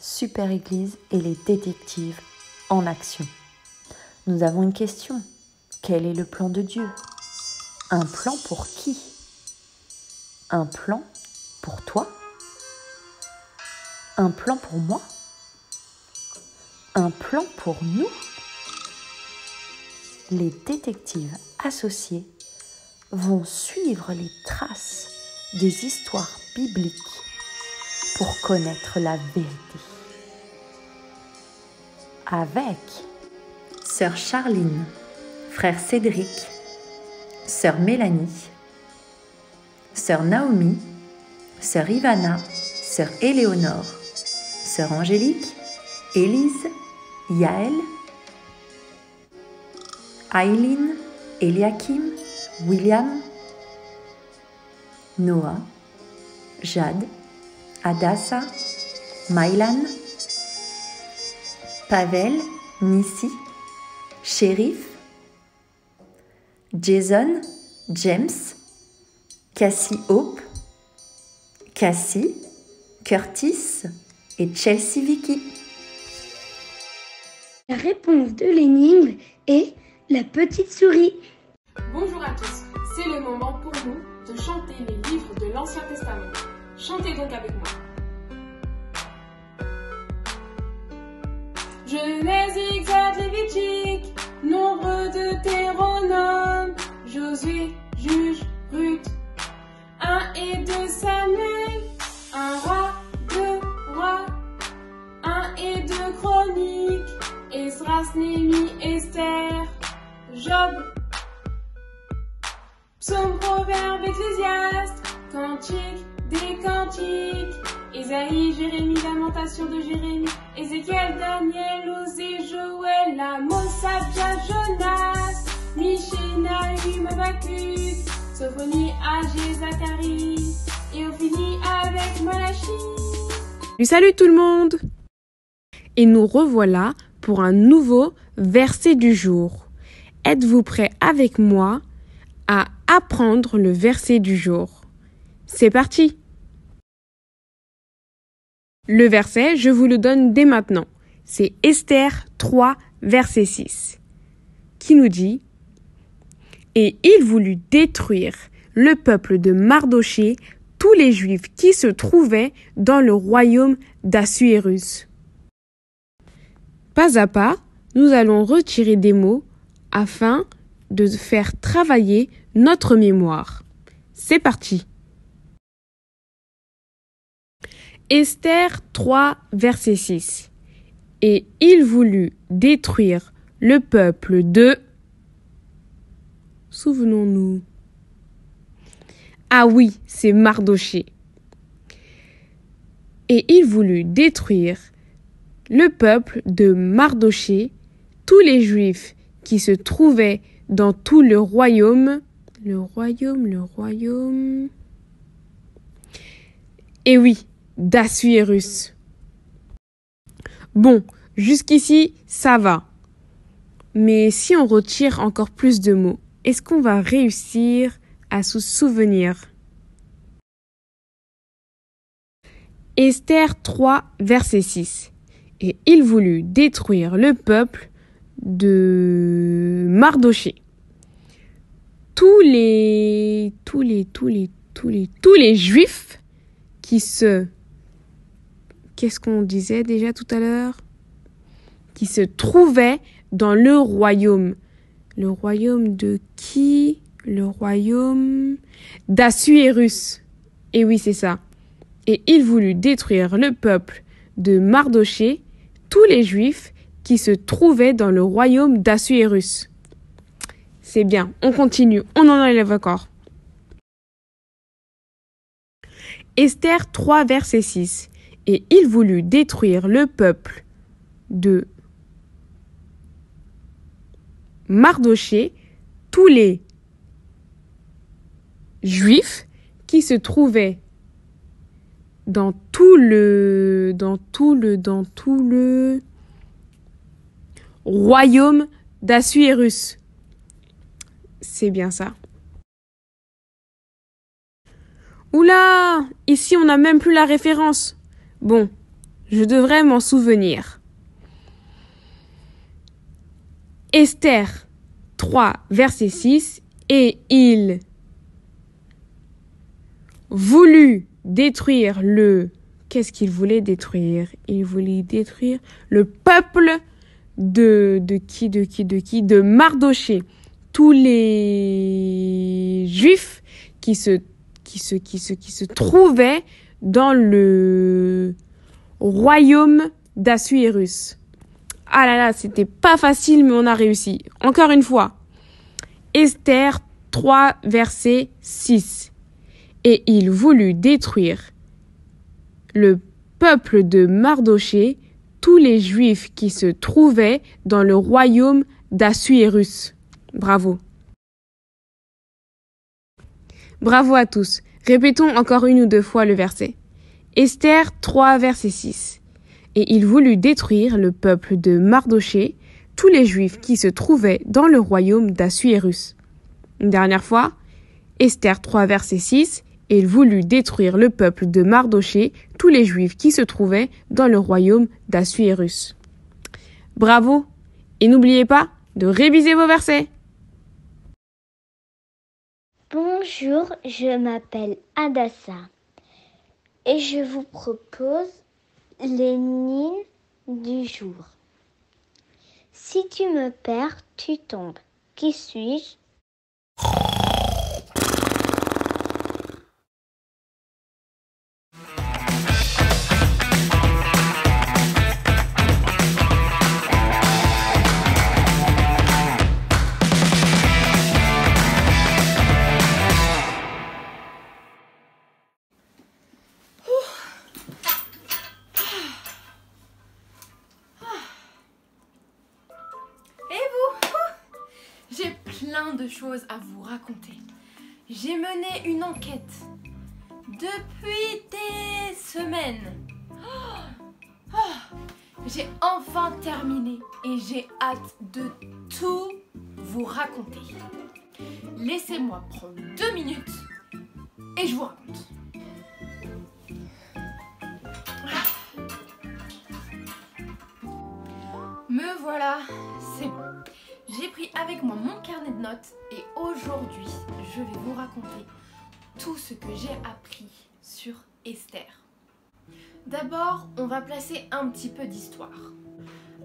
Super Église et les détectives en action. Nous avons une question. Quel est le plan de Dieu? Un plan pour qui? Un plan pour toi? Un plan pour moi? Un plan pour nous? Les détectives associés vont suivre les traces des histoires bibliques pour connaître la vérité. Avec sœur Charline, frère Cédric, sœur Mélanie, sœur Naomi, sœur Ivana, sœur Éléonore, sœur Angélique, Élise, Yaël, Aileen, Eliakim, William, Noah, Jade, Adassa, Maïlan, Pavel, Nissi, Shérif, Jason, James, Cassie Hope, Cassie, Curtis et Chelsea Vicky. La réponse de l'énigme est la petite souris. Bonjour à tous, c'est le moment pour nous de chanter les livres de l'Ancien Testament. Chantez donc avec moi. Genèse, Exode, Lévitique, Nombre, Deutéronome, Josué, Juge, Ruth, 1 et 2 Samuel, 1 roi, 2 rois, 1 et 2 Chroniques, Esdras, Néhémie, Esther, Job, Psaume, Proverbe, Ecclésiaste, Cantique, des Cantiques, Ésaïe, Jérémie, Lamentation de Jérémie, Ézéchiel, Daniel, Osée, Joël, Amos, Abdia, Jonas, Michée, Nahum, Habakkuk, Sophonie, Agé, Zacharie, et on finit avec Malachie. Salut tout le monde! Et nous revoilà pour un nouveau verset du jour. Êtes-vous prêts avec moi à apprendre le verset du jour? C'est parti! Le verset, je vous le donne dès maintenant. C'est Esther 3, verset 6, qui nous dit « Et il voulut détruire le peuple de Mardochée, tous les Juifs qui se trouvaient dans le royaume d'Assuérus. » Pas à pas, nous allons retirer des mots afin de faire travailler notre mémoire. C'est parti! Esther 3, verset 6. Et il voulut détruire le peuple de... Souvenons-nous. Ah oui, c'est Mardochée. Et il voulut détruire le peuple de Mardochée, tous les Juifs qui se trouvaient dans tout le royaume. Le royaume. Et oui, d'Assuérus. Bon, jusqu'ici, ça va. Mais si on retire encore plus de mots, est-ce qu'on va réussir à se souvenir? Esther 3, verset 6. Et il voulut détruire le peuple de Mardochée. Tous les Juifs qui se... Qu'est-ce qu'on disait déjà tout à l'heure? Qui se trouvaient dans le royaume. Le royaume de qui? Le royaume d'Assuérus. Et oui, c'est ça. Et il voulut détruire le peuple de Mardochée, tous les Juifs qui se trouvaient dans le royaume d'Assuérus. C'est bien, on continue, on en enlève encore. Esther 3, verset 6. Et il voulut détruire le peuple de Mardochée, tous les Juifs qui se trouvaient dans tout le royaume d'Assuérus. C'est bien ça. Oula, ici on n'a même plus la référence. Bon, Je devrais m'en souvenir. Esther 3, verset 6. Et il voulut détruire le... Qu'est-ce qu'il voulait détruire? Il voulait détruire le peuple de qui? De Mardochée. Tous les Juifs qui se trouvaient dans le royaume d'Assuérus. Ah là là, c'était pas facile, mais on a réussi. Encore une fois. Esther 3, verset 6. Et il voulut détruire le peuple de Mardochée, tous les Juifs qui se trouvaient dans le royaume d'Assuérus. Bravo. Bravo à tous. Répétons encore une ou deux fois le verset. Esther 3, verset 6. Et il voulut détruire le peuple de Mardochée, tous les Juifs qui se trouvaient dans le royaume d'Assuérus. Une dernière fois. Esther 3, verset 6. Et il voulut détruire le peuple de Mardochée, tous les Juifs qui se trouvaient dans le royaume d'Assuérus. Bravo. Et n'oubliez pas de réviser vos versets. Bonjour, je m'appelle Adassa et je vous propose l'énigme du jour. Si tu me perds, tu tombes. Qui suis-je? J'ai plein de choses à vous raconter. J'ai mené une enquête depuis des semaines. J'ai enfin terminé et j'ai hâte de tout vous raconter. Laissez-moi prendre 2 minutes et je vous raconte. Me voilà, c'est bon. J'ai pris avec moi mon carnet de notes et aujourd'hui, je vais vous raconter tout ce que j'ai appris sur Esther. D'abord, on va placer un petit peu d'histoire.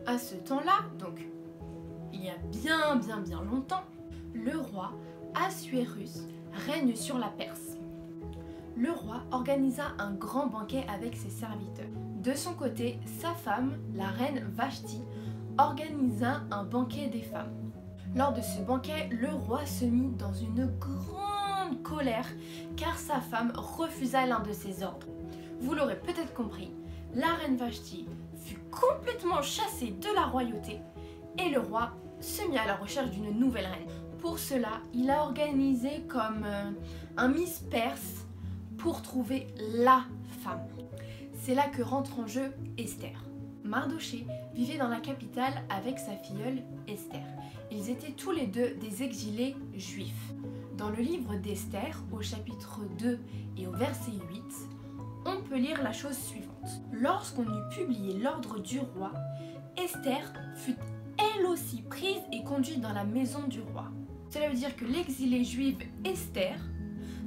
À ce temps-là, donc il y a bien longtemps, le roi Assuérus règne sur la Perse. Le roi organisa un grand banquet avec ses serviteurs. De son côté, sa femme, la reine Vashti, organisa un banquet des femmes. Lors de ce banquet, le roi se mit dans une grande colère car sa femme refusa l'un de ses ordres. Vous l'aurez peut-être compris, la reine Vashti fut complètement chassée de la royauté et le roi se mit à la recherche d'une nouvelle reine. Pour cela, il a organisé comme un Miss Perse pour trouver la femme. C'est là que rentre en jeu Esther. Mardochée vivait dans la capitale avec sa filleule Esther. Ils étaient tous les deux des exilés juifs. Dans le livre d'Esther, au chapitre 2 et au verset 8, on peut lire la chose suivante. Lorsqu'on eut publié l'ordre du roi, Esther fut elle aussi prise et conduite dans la maison du roi. Cela veut dire que l'exilée juive Esther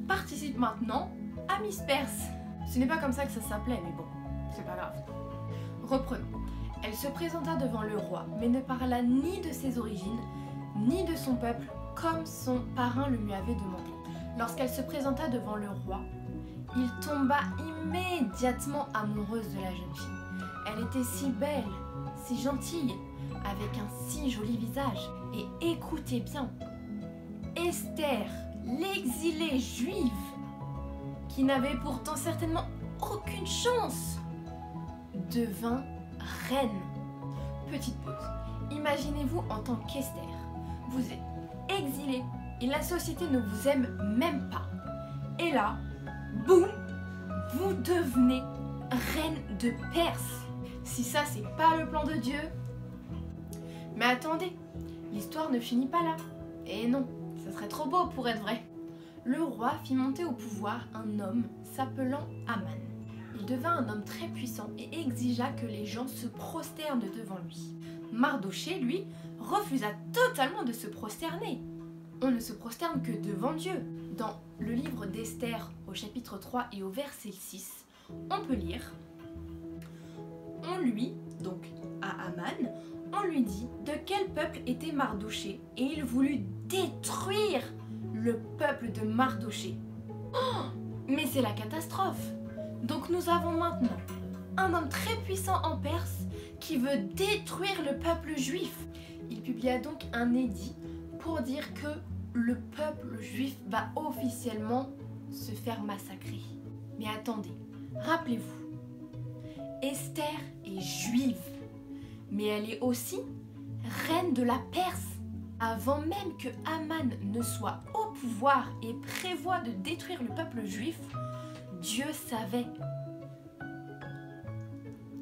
participe maintenant à Miss Perse. Ce n'est pas comme ça que ça s'appelait, mais bon, c'est pas grave. Reprenons. Elle se présenta devant le roi, mais ne parla ni de ses origines, ni de son peuple, comme son parrain le lui avait demandé. Lorsqu'elle se présenta devant le roi, il tomba immédiatement amoureuse de la jeune fille. Elle était si belle, si gentille, avec un si joli visage. Et écoutez bien, Esther, l'exilée juive, qui n'avait pourtant certainement aucune chance, devint reine. Petite pause. Imaginez-vous en tant qu'Esther. Vous êtes exilé et la société ne vous aime même pas. Et là, boum, vous devenez reine de Perse. Si ça, c'est pas le plan de Dieu. Mais attendez, l'histoire ne finit pas là. Et non, ça serait trop beau pour être vrai. Le roi fit monter au pouvoir un homme s'appelant Aman. Il devint un homme très puissant et exigea que les gens se prosternent devant lui. Mardochée, lui, refusa totalement de se prosterner. On ne se prosterne que devant Dieu. Dans le livre d'Esther, au chapitre 3 et au verset 6, on peut lire « On lui, donc à Aman, on lui dit de quel peuple était Mardochée, et il voulut détruire le peuple de Mardochée. Oh, mais c'est la catastrophe. Donc nous avons maintenant un homme très puissant en Perse qui veut détruire le peuple juif. Il publia donc un édit pour dire que le peuple juif va officiellement se faire massacrer. Mais attendez, rappelez-vous, Esther est juive, mais elle est aussi reine de la Perse. Avant même que Aman ne soit au pouvoir et prévoit de détruire le peuple juif, Dieu savait.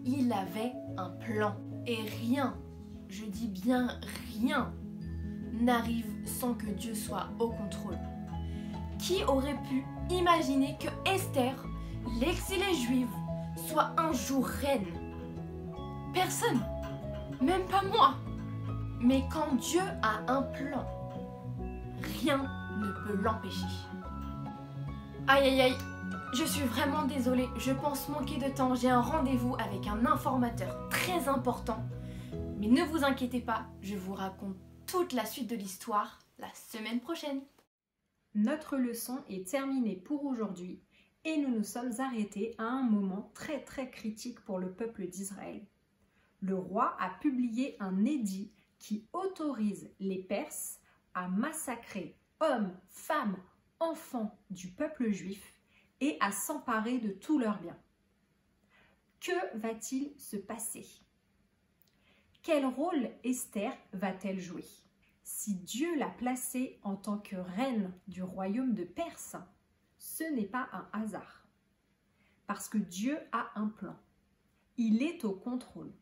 Il avait un plan. Et rien, je dis bien rien, n'arrive sans que Dieu soit au contrôle. Qui aurait pu imaginer que Esther, l'exilée juive, soit un jour reine? Personne, même pas moi. Mais quand Dieu a un plan, rien ne peut l'empêcher. Aïe aïe aïe, je suis vraiment désolée, je pense manquer de temps. J'ai un rendez-vous avec un informateur très important. Mais ne vous inquiétez pas, je vous raconte toute la suite de l'histoire la semaine prochaine. Notre leçon est terminée pour aujourd'hui et nous nous sommes arrêtés à un moment très critique pour le peuple d'Israël. Le roi a publié un édit qui autorise les Perses à massacrer hommes, femmes, enfants du peuple juif et à s'emparer de tous leurs biens. Que va-t-il se passer? Quel rôle Esther va-t-elle jouer? Si Dieu l'a placée en tant que reine du royaume de Perse, ce n'est pas un hasard. Parce que Dieu a un plan. Il est au contrôle.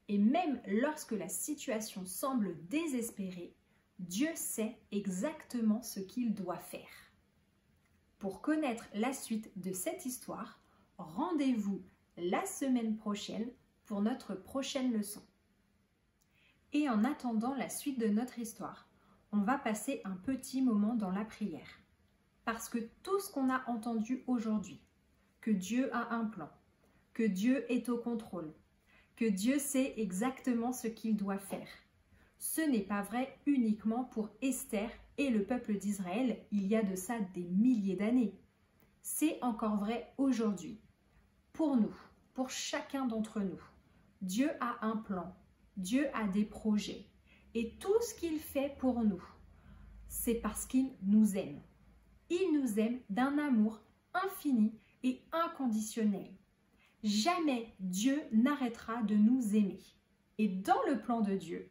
Et même lorsque la situation semble désespérée, Dieu sait exactement ce qu'il doit faire. Pour connaître la suite de cette histoire, rendez-vous la semaine prochaine pour notre prochaine leçon. Et en attendant la suite de notre histoire, on va passer un petit moment dans la prière. Parce que tout ce qu'on a entendu aujourd'hui, que Dieu a un plan, que Dieu est au contrôle, que Dieu sait exactement ce qu'il doit faire. Ce n'est pas vrai uniquement pour Esther et le peuple d'Israël il y a de ça des milliers d'années. C'est encore vrai aujourd'hui. Pour nous, pour chacun d'entre nous, Dieu a un plan, Dieu a des projets. Et tout ce qu'il fait pour nous, c'est parce qu'il nous aime. Il nous aime d'un amour infini et inconditionnel. Jamais Dieu n'arrêtera de nous aimer. Et dans le plan de Dieu,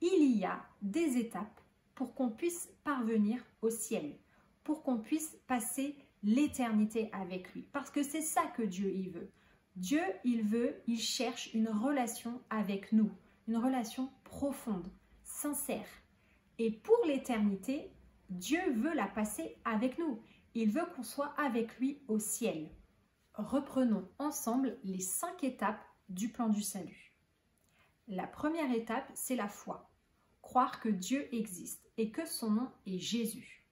il y a des étapes pour qu'on puisse parvenir au ciel, pour qu'on puisse passer l'éternité avec lui. Parce que c'est ça que Dieu il veut. Dieu, il cherche une relation avec nous, une relation profonde, sincère. Et pour l'éternité, Dieu veut la passer avec nous. Il veut qu'on soit avec lui au ciel. Reprenons ensemble les 5 étapes du plan du salut. La première étape, c'est la foi. Croire que Dieu existe et que son nom est Jésus.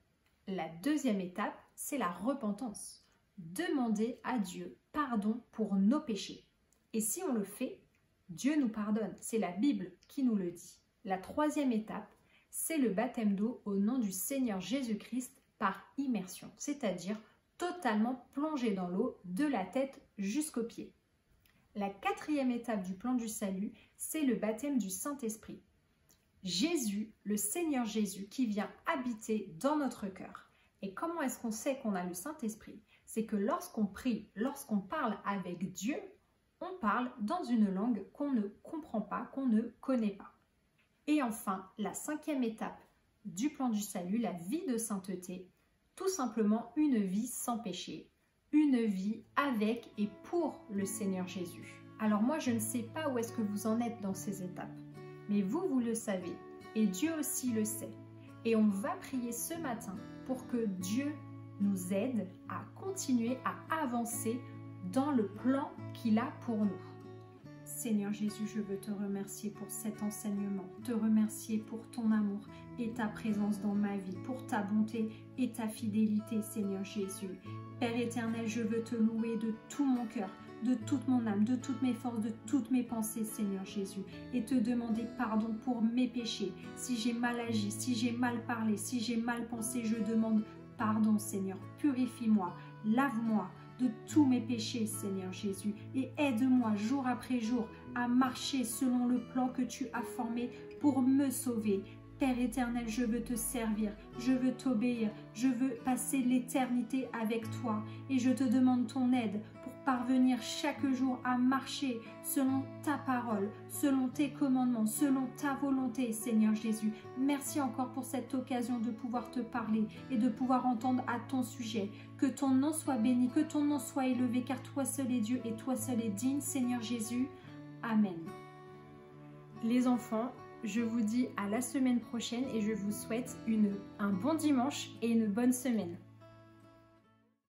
La deuxième étape, c'est la repentance. Demander à Dieu pardon pour nos péchés. Et si on le fait, Dieu nous pardonne. C'est la Bible qui nous le dit. La troisième étape, c'est le baptême d'eau au nom du Seigneur Jésus-Christ par immersion, c'est-à-dire totalement plongé dans l'eau de la tête jusqu'aux pieds. La quatrième étape du plan du salut, c'est le baptême du Saint-Esprit. Jésus, le Seigneur Jésus qui vient habiter dans notre cœur. Et comment est-ce qu'on sait qu'on a le Saint-Esprit? C'est que lorsqu'on prie, lorsqu'on parle avec Dieu, on parle dans une langue qu'on ne comprend pas, qu'on ne connaît pas. Et enfin, la cinquième étape du plan du salut, la vie de sainteté, tout simplement une vie sans péché, une vie avec et pour le Seigneur Jésus. Alors moi, je ne sais pas où est-ce que vous en êtes dans ces étapes, mais vous le savez, et Dieu aussi le sait. Et on va prier ce matin pour que Dieu nous aide à continuer à avancer dans le plan qu'il a pour nous. Seigneur Jésus, je veux te remercier pour cet enseignement, te remercier pour ton amour et ta présence dans ma vie, pour ta bonté et ta fidélité, Seigneur Jésus. Père éternel, je veux te louer de tout mon cœur, de toute mon âme, de toutes mes forces, de toutes mes pensées, Seigneur Jésus, et te demander pardon pour mes péchés. Si j'ai mal agi, si j'ai mal parlé, si j'ai mal pensé, je demande pardon, Seigneur. Purifie-moi, lave-moi de tous mes péchés, Seigneur Jésus, et aide-moi jour après jour à marcher selon le plan que tu as formé pour me sauver. Père éternel, je veux te servir, je veux t'obéir, je veux passer l'éternité avec toi et je te demande ton aide pour parvenir chaque jour à marcher selon ta parole, selon tes commandements, selon ta volonté, Seigneur Jésus. Merci encore pour cette occasion de pouvoir te parler et de pouvoir entendre à ton sujet. Que ton nom soit béni, que ton nom soit élevé, car toi seul est Dieu et toi seul est digne, Seigneur Jésus. Amen. Les enfants, je vous dis à la semaine prochaine et je vous souhaite un bon dimanche et une bonne semaine.